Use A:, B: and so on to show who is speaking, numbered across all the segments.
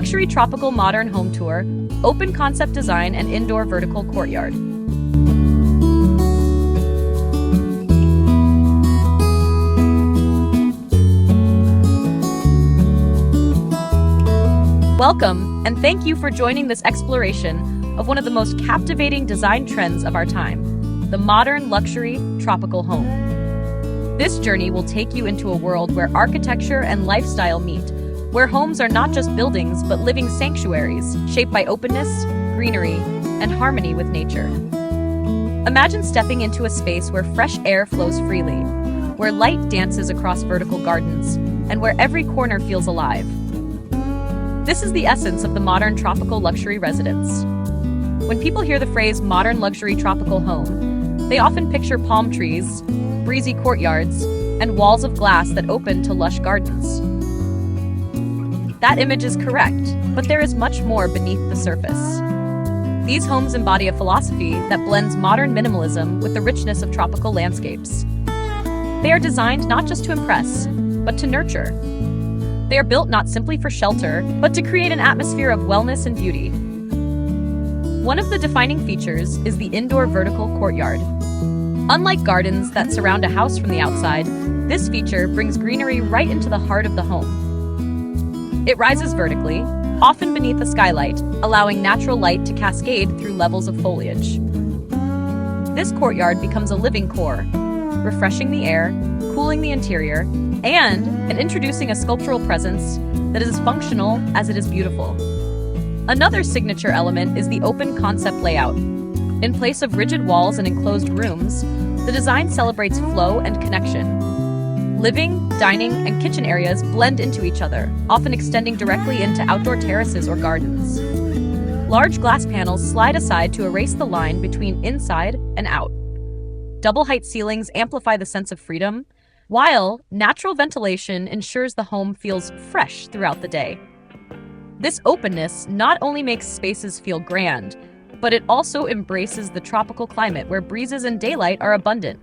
A: Luxury tropical modern home tour, open concept design and indoor vertical courtyard. Welcome, and thank you for joining this exploration of one of the most captivating design trends of our time, the modern luxury tropical home. This journey will take you into a world where architecture and lifestyle meet, where homes are not just buildings but living sanctuaries shaped by openness, greenery, and harmony with nature. Imagine stepping into a space where fresh air flows freely, where light dances across vertical gardens, and where every corner feels alive. This is the essence of the modern tropical luxury residence. When people hear the phrase modern luxury tropical home, they often picture palm trees, breezy courtyards, and walls of glass that open to lush gardens. That image is correct, but there is much more beneath the surface. These homes embody a philosophy that blends modern minimalism with the richness of tropical landscapes. They are designed not just to impress, but to nurture. They are built not simply for shelter, but to create an atmosphere of wellness and beauty. One of the defining features is the indoor vertical courtyard. Unlike gardens that surround a house from the outside, this feature brings greenery right into the heart of the home. It rises vertically, often beneath a skylight, allowing natural light to cascade through levels of foliage. This courtyard becomes a living core, refreshing the air, cooling the interior, and introducing a sculptural presence that is as functional as it is beautiful. Another signature element is the open concept layout. In place of rigid walls and enclosed rooms, the design celebrates flow and connection. Living, dining, and kitchen areas blend into each other, often extending directly into outdoor terraces or gardens. Large glass panels slide aside to erase the line between inside and out. Double-height ceilings amplify the sense of freedom, while natural ventilation ensures the home feels fresh throughout the day. This openness not only makes spaces feel grand, but it also embraces the tropical climate where breezes and daylight are abundant.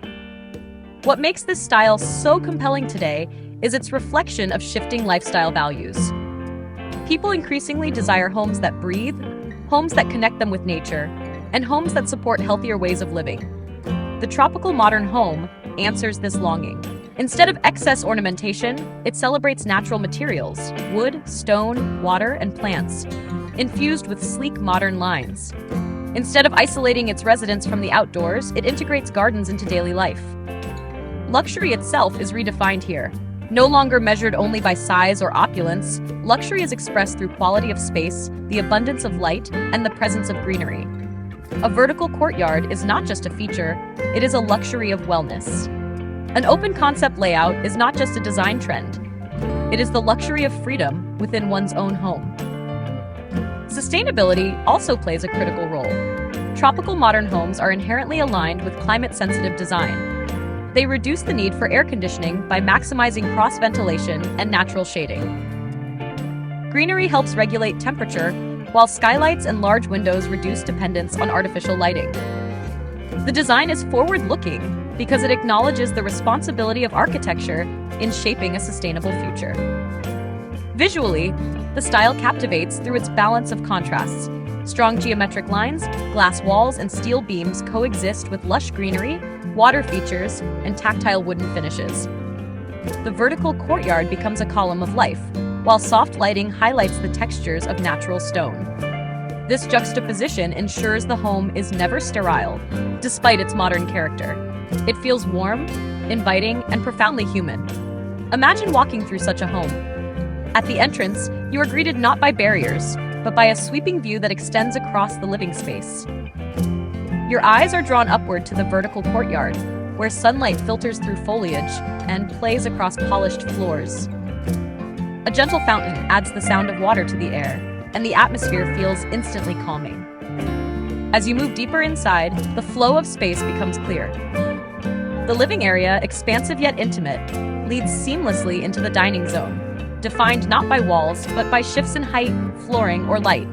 A: What makes this style so compelling today is its reflection of shifting lifestyle values. People increasingly desire homes that breathe, homes that connect them with nature, and homes that support healthier ways of living. The tropical modern home answers this longing. Instead of excess ornamentation, it celebrates natural materials, wood, stone, water, and plants, infused with sleek modern lines. Instead of isolating its residents from the outdoors, it integrates gardens into daily life. Luxury itself is redefined here. No longer measured only by size or opulence, luxury is expressed through quality of space, the abundance of light, and the presence of greenery. A vertical courtyard is not just a feature, it is a luxury of wellness. An open concept layout is not just a design trend. It is the luxury of freedom within one's own home. Sustainability also plays a critical role. Tropical modern homes are inherently aligned with climate-sensitive design. They reduce the need for air conditioning by maximizing cross-ventilation and natural shading. Greenery helps regulate temperature, while skylights and large windows reduce dependence on artificial lighting. The design is forward-looking because it acknowledges the responsibility of architecture in shaping a sustainable future. Visually, the style captivates through its balance of contrasts. Strong geometric lines, glass walls, and steel beams coexist with lush greenery, water features, and tactile wooden finishes. The vertical courtyard becomes a column of life, while soft lighting highlights the textures of natural stone. This juxtaposition ensures the home is never sterile, despite its modern character. It feels warm, inviting, and profoundly human. Imagine walking through such a home. At the entrance, you are greeted not by barriers, but by a sweeping view that extends across the living space. Your eyes are drawn upward to the vertical courtyard, where sunlight filters through foliage and plays across polished floors. A gentle fountain adds the sound of water to the air, and the atmosphere feels instantly calming. As you move deeper inside, the flow of space becomes clear. The living area, expansive yet intimate, leads seamlessly into the dining zone, defined not by walls, but by shifts in height, flooring, or light.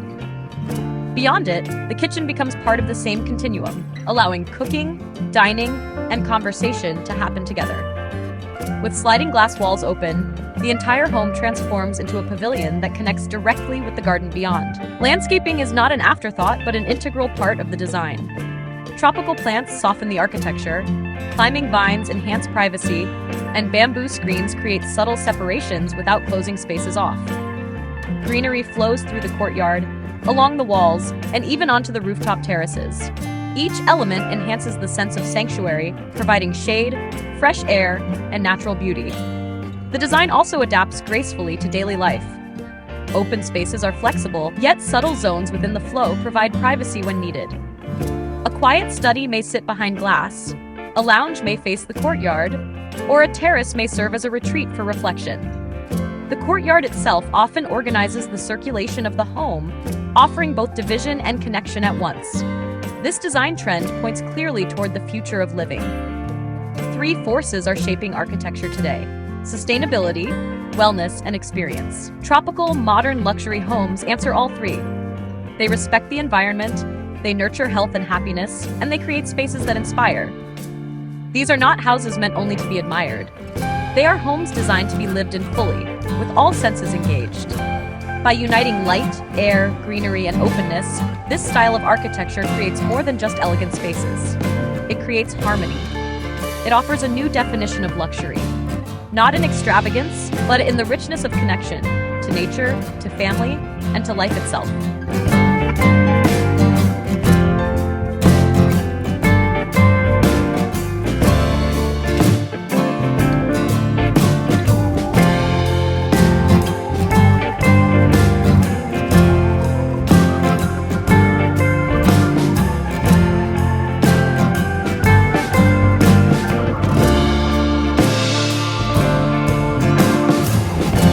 A: Beyond it, the kitchen becomes part of the same continuum, allowing cooking, dining, and conversation to happen together. With sliding glass walls open, the entire home transforms into a pavilion that connects directly with the garden beyond. Landscaping is not an afterthought, but an integral part of the design. Tropical plants soften the architecture, climbing vines enhance privacy, and bamboo screens create subtle separations without closing spaces off. Greenery flows through the courtyard, along the walls, and even onto the rooftop terraces. Each element enhances the sense of sanctuary, providing shade, fresh air, and natural beauty. The design also adapts gracefully to daily life. Open spaces are flexible, yet subtle zones within the flow provide privacy when needed. A quiet study may sit behind glass, a lounge may face the courtyard, or a terrace may serve as a retreat for reflection. The courtyard itself often organizes the circulation of the home, offering both division and connection at once. This design trend points clearly toward the future of living. Three forces are shaping architecture today: sustainability, wellness, and experience. Tropical, modern luxury homes answer all three. They respect the environment, they nurture health and happiness, and they create spaces that inspire. These are not houses meant only to be admired. They are homes designed to be lived in fully, with all senses engaged. By uniting light, air, greenery, and openness, this style of architecture creates more than just elegant spaces. It creates harmony. It offers a new definition of luxury. Not in extravagance, but in the richness of connection to nature, to family, and to life itself.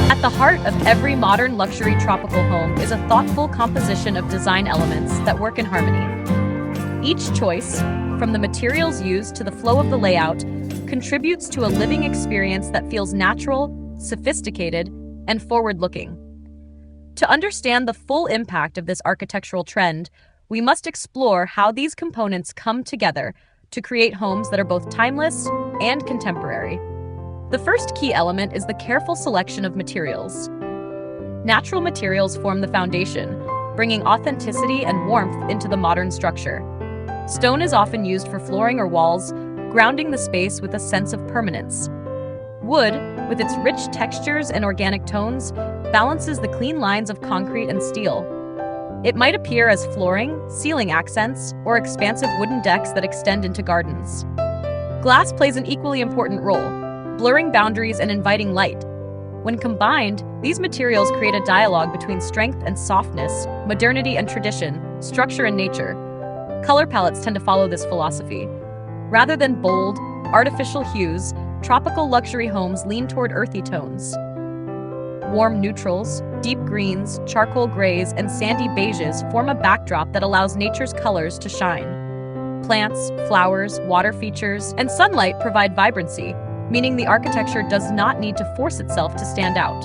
A: At the heart of every modern luxury tropical home is a thoughtful composition of design elements that work in harmony. Each choice, from the materials used to the flow of the layout, contributes to a living experience that feels natural, sophisticated, and forward-looking. To understand the full impact of this architectural trend, we must explore how these components come together to create homes that are both timeless and contemporary. The first key element is the careful selection of materials. Natural materials form the foundation, bringing authenticity and warmth into the modern structure. Stone is often used for flooring or walls, grounding the space with a sense of permanence. Wood, with its rich textures and organic tones, balances the clean lines of concrete and steel. It might appear as flooring, ceiling accents, or expansive wooden decks that extend into gardens. Glass plays an equally important role, blurring boundaries and inviting light. When combined, these materials create a dialogue between strength and softness, modernity and tradition, structure and nature. Color palettes tend to follow this philosophy. Rather than bold, artificial hues, tropical luxury homes lean toward earthy tones. Warm neutrals, deep greens, charcoal grays, and sandy beiges form a backdrop that allows nature's colors to shine. Plants, flowers, water features, and sunlight provide vibrancy, meaning the architecture does not need to force itself to stand out.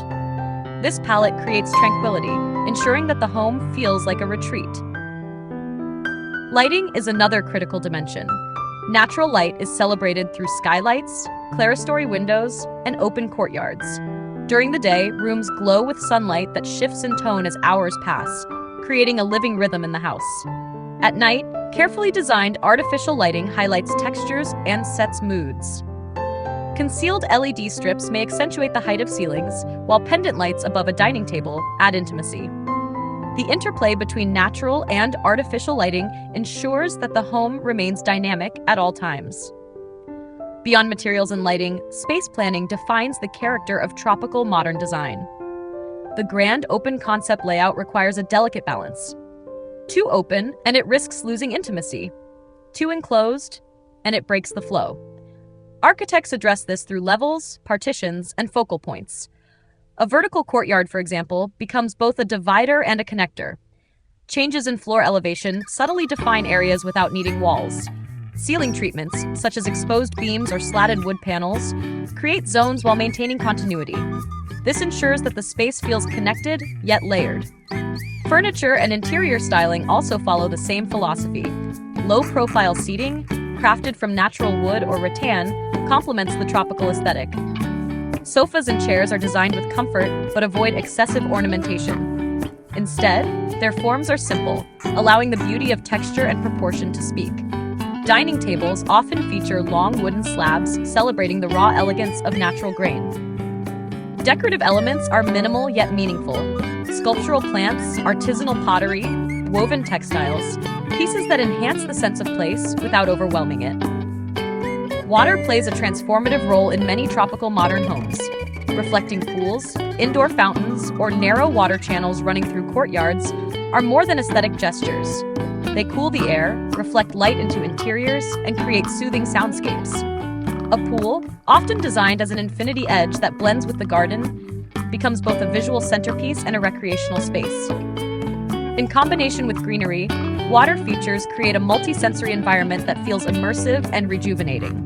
A: This palette creates tranquility, ensuring that the home feels like a retreat. Lighting is another critical dimension. Natural light is celebrated through skylights, clerestory windows, and open courtyards. During the day, rooms glow with sunlight that shifts in tone as hours pass, creating a living rhythm in the house. At night, carefully designed artificial lighting highlights textures and sets moods. Concealed LED strips may accentuate the height of ceilings, while pendant lights above a dining table add intimacy. The interplay between natural and artificial lighting ensures that the home remains dynamic at all times. Beyond materials and lighting, space planning defines the character of tropical modern design. The grand open concept layout requires a delicate balance. Too open, and it risks losing intimacy. Too enclosed, and it breaks the flow. Architects address this through levels, partitions, and focal points. A vertical courtyard, for example, becomes both a divider and a connector. Changes in floor elevation subtly define areas without needing walls. Ceiling treatments, such as exposed beams or slatted wood panels, create zones while maintaining continuity. This ensures that the space feels connected, yet layered. Furniture and interior styling also follow the same philosophy. Low-profile seating, crafted from natural wood or rattan, complements the tropical aesthetic. Sofas and chairs are designed with comfort but avoid excessive ornamentation. Instead, their forms are simple, allowing the beauty of texture and proportion to speak. Dining tables often feature long wooden slabs, celebrating the raw elegance of natural grain. Decorative elements are minimal yet meaningful. Sculptural plants, artisanal pottery, woven textiles, pieces that enhance the sense of place without overwhelming it. Water plays a transformative role in many tropical modern homes. Reflecting pools, indoor fountains, or narrow water channels running through courtyards are more than aesthetic gestures. They cool the air, reflect light into interiors, and create soothing soundscapes. A pool, often designed as an infinity edge that blends with the garden, becomes both a visual centerpiece and a recreational space. In combination with greenery, water features create a multi-sensory environment that feels immersive and rejuvenating.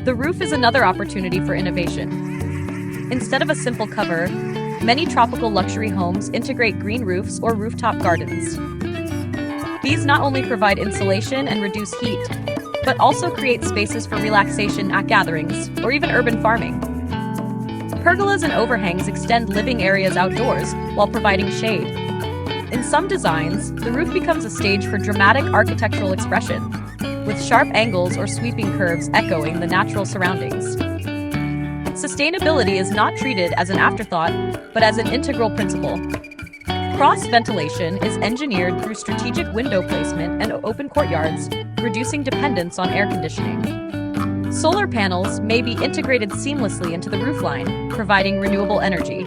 A: The roof is another opportunity for innovation. Instead of a simple cover, many tropical luxury homes integrate green roofs or rooftop gardens. These not only provide insulation and reduce heat, but also create spaces for relaxation at gatherings or even urban farming. Pergolas and overhangs extend living areas outdoors while providing shade. In some designs, the roof becomes a stage for dramatic architectural expression, with sharp angles or sweeping curves echoing the natural surroundings. Sustainability is not treated as an afterthought, but as an integral principle. Cross-ventilation is engineered through strategic window placement and open courtyards, reducing dependence on air conditioning. Solar panels may be integrated seamlessly into the roofline, providing renewable energy.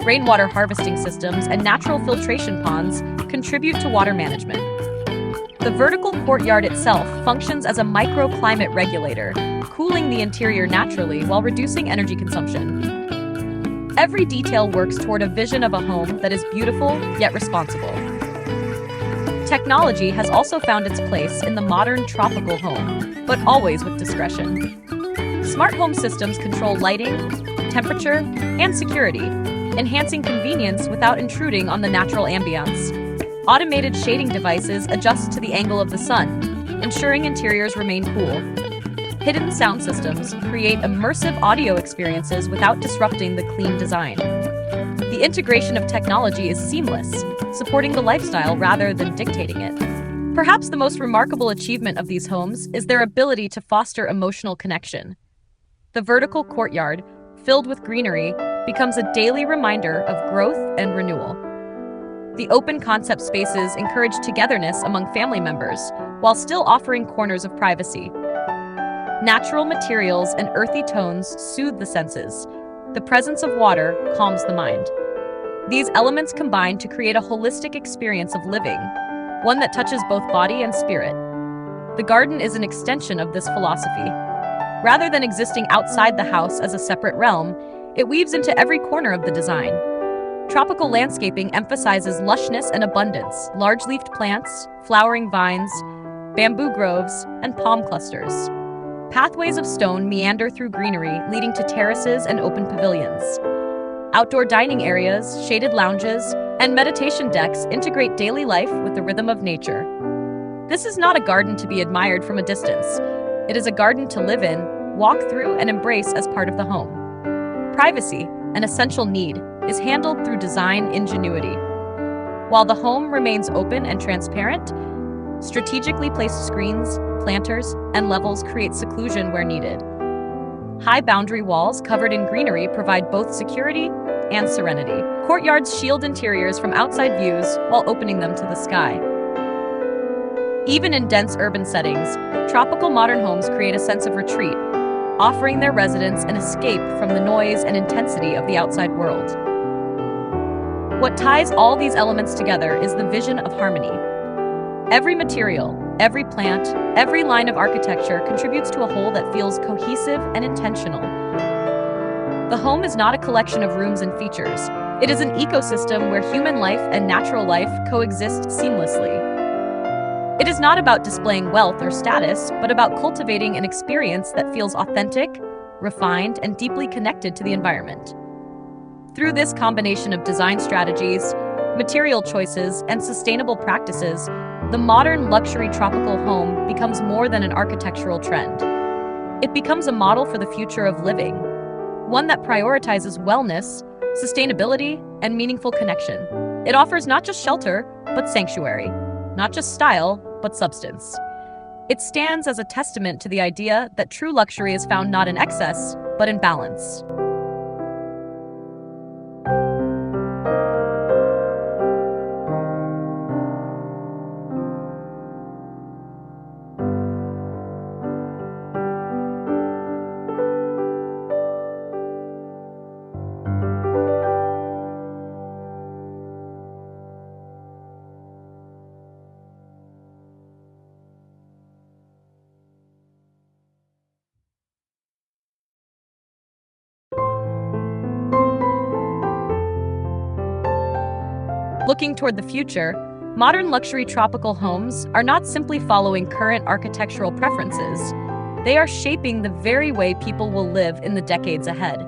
A: Rainwater harvesting systems and natural filtration ponds contribute to water management. The vertical courtyard itself functions as a microclimate regulator, cooling the interior naturally while reducing energy consumption. Every detail works toward a vision of a home that is beautiful yet responsible. Technology has also found its place in the modern tropical home, but always with discretion. Smart home systems control lighting, temperature, and security, enhancing convenience without intruding on the natural ambience. Automated shading devices adjust to the angle of the sun, ensuring interiors remain cool. Hidden sound systems create immersive audio experiences without disrupting the clean design. The integration of technology is seamless, supporting the lifestyle rather than dictating it. Perhaps the most remarkable achievement of these homes is their ability to foster emotional connection. The vertical courtyard, filled with greenery, becomes a daily reminder of growth and renewal. The open concept spaces encourage togetherness among family members, while still offering corners of privacy. Natural materials and earthy tones soothe the senses. The presence of water calms the mind. These elements combine to create a holistic experience of living, one that touches both body and spirit. The garden is an extension of this philosophy. Rather than existing outside the house as a separate realm, it weaves into every corner of the design. Tropical landscaping emphasizes lushness and abundance, large-leafed plants, flowering vines, bamboo groves, and palm clusters. Pathways of stone meander through greenery, leading to terraces and open pavilions. Outdoor dining areas, shaded lounges, and meditation decks integrate daily life with the rhythm of nature. This is not a garden to be admired from a distance. It is a garden to live in, walk through, and embrace as part of the home. Privacy, an essential need, is handled through design ingenuity. While the home remains open and transparent, strategically placed screens, planters, and levels create seclusion where needed. High boundary walls covered in greenery provide both security and serenity. Courtyards shield interiors from outside views while opening them to the sky. Even in dense urban settings, tropical modern homes create a sense of retreat, offering their residents an escape from the noise and intensity of the outside world. What ties all these elements together is the vision of harmony. Every material, every plant, every line of architecture contributes to a whole that feels cohesive and intentional. The home is not a collection of rooms and features. It is an ecosystem where human life and natural life coexist seamlessly. It is not about displaying wealth or status, but about cultivating an experience that feels authentic, refined, and deeply connected to the environment. Through this combination of design strategies, material choices, and sustainable practices, the modern luxury tropical home becomes more than an architectural trend. It becomes a model for the future of living, one that prioritizes wellness, sustainability, and meaningful connection. It offers not just shelter, but sanctuary, not just style, but substance. It stands as a testament to the idea that true luxury is found not in excess, but in balance. Looking toward the future, modern luxury tropical homes are not simply following current architectural preferences. They are shaping the very way people will live in the decades ahead.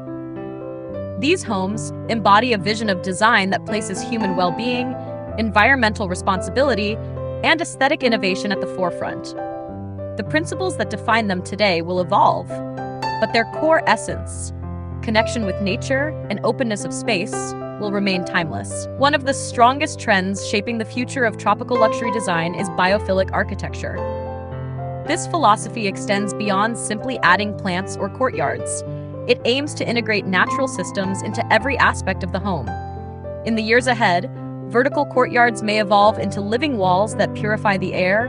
A: These homes embody a vision of design that places human well-being, environmental responsibility, and aesthetic innovation at the forefront. The principles that define them today will evolve, but their core essence, connection with nature and openness of space, will remain timeless. One of the strongest trends shaping the future of tropical luxury design is biophilic architecture. This philosophy extends beyond simply adding plants or courtyards. It aims to integrate natural systems into every aspect of the home. In the years ahead, vertical courtyards may evolve into living walls that purify the air,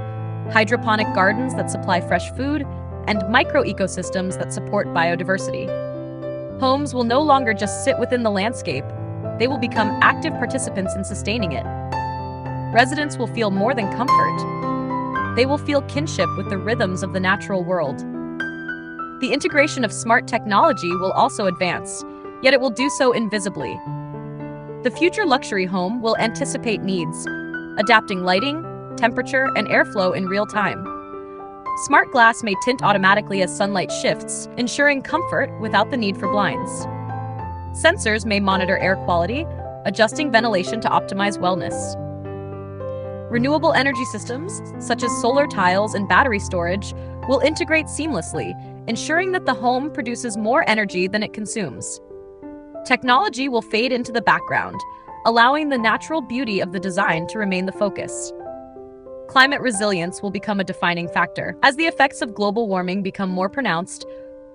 A: hydroponic gardens that supply fresh food, and micro-ecosystems that support biodiversity. Homes will no longer just sit within the landscape. They will become active participants in sustaining it. Residents will feel more than comfort. They will feel kinship with the rhythms of the natural world. The integration of smart technology will also advance, yet it will do so invisibly. The future luxury home will anticipate needs, adapting lighting, temperature, and airflow in real time. Smart glass may tint automatically as sunlight shifts, ensuring comfort without the need for blinds. Sensors may monitor air quality, adjusting ventilation to optimize wellness. Renewable energy systems, such as solar tiles and battery storage, will integrate seamlessly, ensuring that the home produces more energy than it consumes. Technology will fade into the background, allowing the natural beauty of the design to remain the focus. Climate resilience will become a defining factor. As the effects of global warming become more pronounced,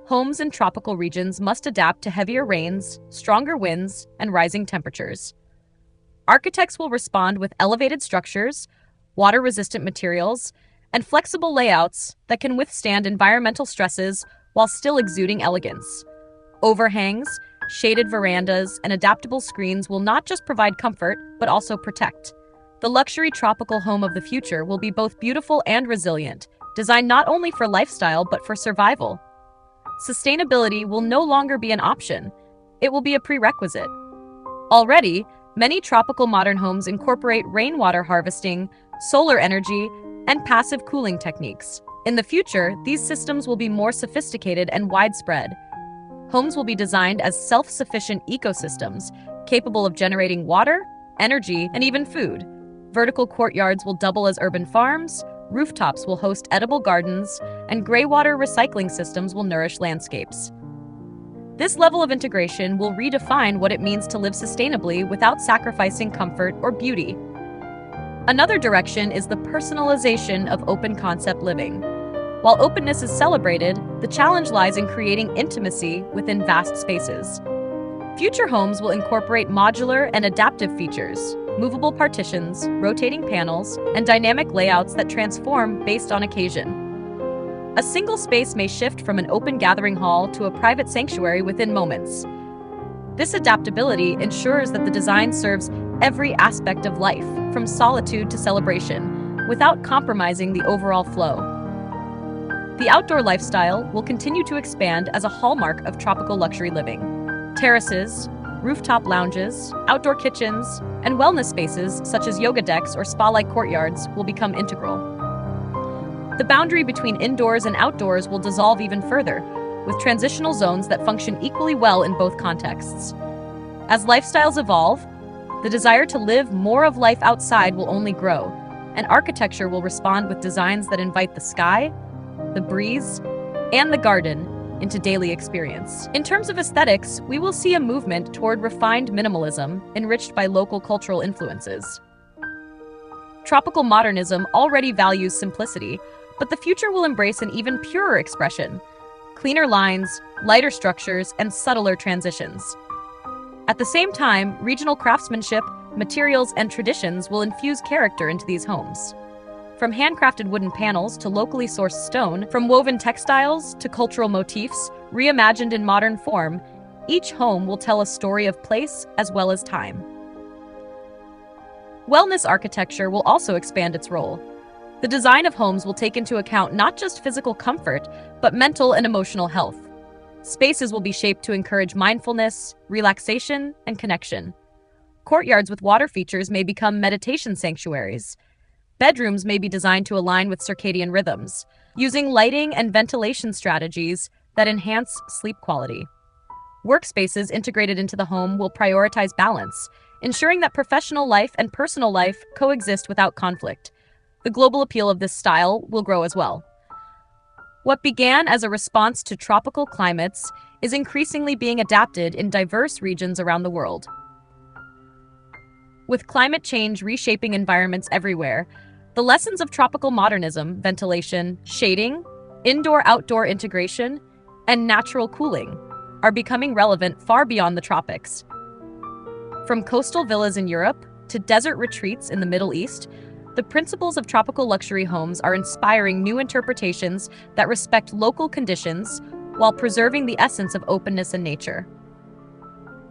A: homes in tropical regions must adapt to heavier rains, stronger winds, and rising temperatures. Architects will respond with elevated structures, water-resistant materials, and flexible layouts that can withstand environmental stresses while still exuding elegance. Overhangs, shaded verandas, and adaptable screens will not just provide comfort, but also protect. The luxury tropical home of the future will be both beautiful and resilient, designed not only for lifestyle, but for survival. Sustainability will no longer be an option. It will be a prerequisite. Already, many tropical modern homes incorporate rainwater harvesting, solar energy, and passive cooling techniques. In the future, these systems will be more sophisticated and widespread. Homes will be designed as self-sufficient ecosystems, capable of generating water, energy, and even food. Vertical courtyards will double as urban farms, rooftops will host edible gardens, and greywater recycling systems will nourish landscapes. This level of integration will redefine what it means to live sustainably without sacrificing comfort or beauty. Another direction is the personalization of open-concept living. While openness is celebrated, the challenge lies in creating intimacy within vast spaces. Future homes will incorporate modular and adaptive features, movable partitions, rotating panels, and dynamic layouts that transform based on occasion. A single space may shift from an open gathering hall to a private sanctuary within moments. This adaptability ensures that the design serves every aspect of life, from solitude to celebration, without compromising the overall flow. The outdoor lifestyle will continue to expand as a hallmark of tropical luxury living. Terraces, rooftop lounges, outdoor kitchens, and wellness spaces such as yoga decks or spa-like courtyards will become integral. The boundary between indoors and outdoors will dissolve even further, with transitional zones that function equally well in both contexts. As lifestyles evolve, the desire to live more of life outside will only grow, and architecture will respond with designs that invite the sky, the breeze, and the garden, into daily experience. In terms of aesthetics, we will see a movement toward refined minimalism, enriched by local cultural influences. Tropical modernism already values simplicity, but the future will embrace an even purer expression: cleaner lines, lighter structures, and subtler transitions. At the same time, regional craftsmanship, materials, and traditions will infuse character into these homes. From handcrafted wooden panels to locally sourced stone, from woven textiles to cultural motifs, reimagined in modern form, each home will tell a story of place as well as time. Wellness architecture will also expand its role. The design of homes will take into account not just physical comfort, but mental and emotional health. Spaces will be shaped to encourage mindfulness, relaxation, and connection. Courtyards with water features may become meditation sanctuaries. Bedrooms may be designed to align with circadian rhythms, using lighting and ventilation strategies that enhance sleep quality. Workspaces integrated into the home will prioritize balance, ensuring that professional life and personal life coexist without conflict. The global appeal of this style will grow as well. What began as a response to tropical climates is increasingly being adapted in diverse regions around the world. With climate change reshaping environments everywhere, the lessons of tropical modernism, ventilation, shading, indoor-outdoor integration, and natural cooling are becoming relevant far beyond the tropics. From coastal villas in Europe to desert retreats in the Middle East, the principles of tropical luxury homes are inspiring new interpretations that respect local conditions while preserving the essence of openness and nature.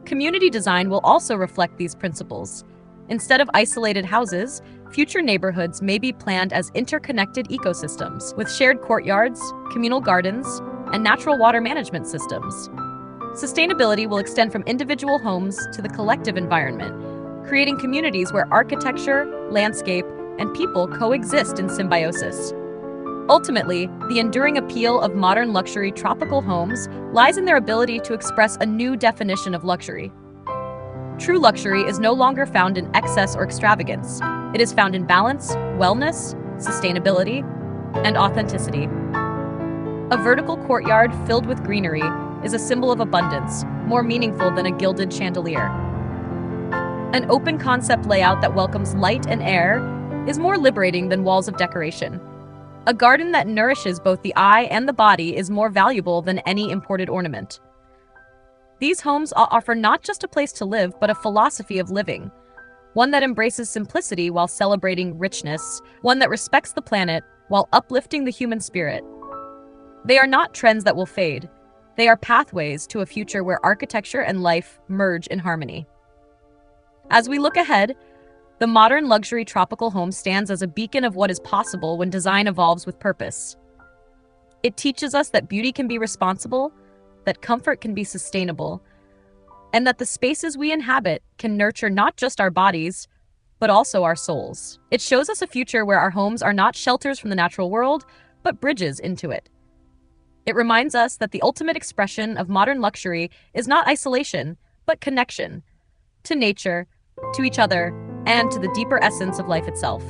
A: Community design will also reflect these principles. Instead of isolated houses, future neighborhoods may be planned as interconnected ecosystems with shared courtyards, communal gardens, and natural water management systems. Sustainability will extend from individual homes to the collective environment, creating communities where architecture, landscape, and people coexist in symbiosis. Ultimately, the enduring appeal of modern luxury tropical homes lies in their ability to express a new definition of luxury. True luxury is no longer found in excess or extravagance. It is found in balance, wellness, sustainability, and authenticity. A vertical courtyard filled with greenery is a symbol of abundance, more meaningful than a gilded chandelier. An open concept layout that welcomes light and air is more liberating than walls of decoration. A garden that nourishes both the eye and the body is more valuable than any imported ornament. These homes offer not just a place to live, but a philosophy of living, one that embraces simplicity while celebrating richness, one that respects the planet while uplifting the human spirit. They are not trends that will fade. They are pathways to a future where architecture and life merge in harmony. As we look ahead, the modern luxury tropical home stands as a beacon of what is possible when design evolves with purpose. It teaches us that beauty can be responsible, that comfort can be sustainable, and that the spaces we inhabit can nurture not just our bodies, but also our souls. It shows us a future where our homes are not shelters from the natural world, but bridges into it. It reminds us that the ultimate expression of modern luxury is not isolation, but connection to nature, to each other, and to the deeper essence of life itself.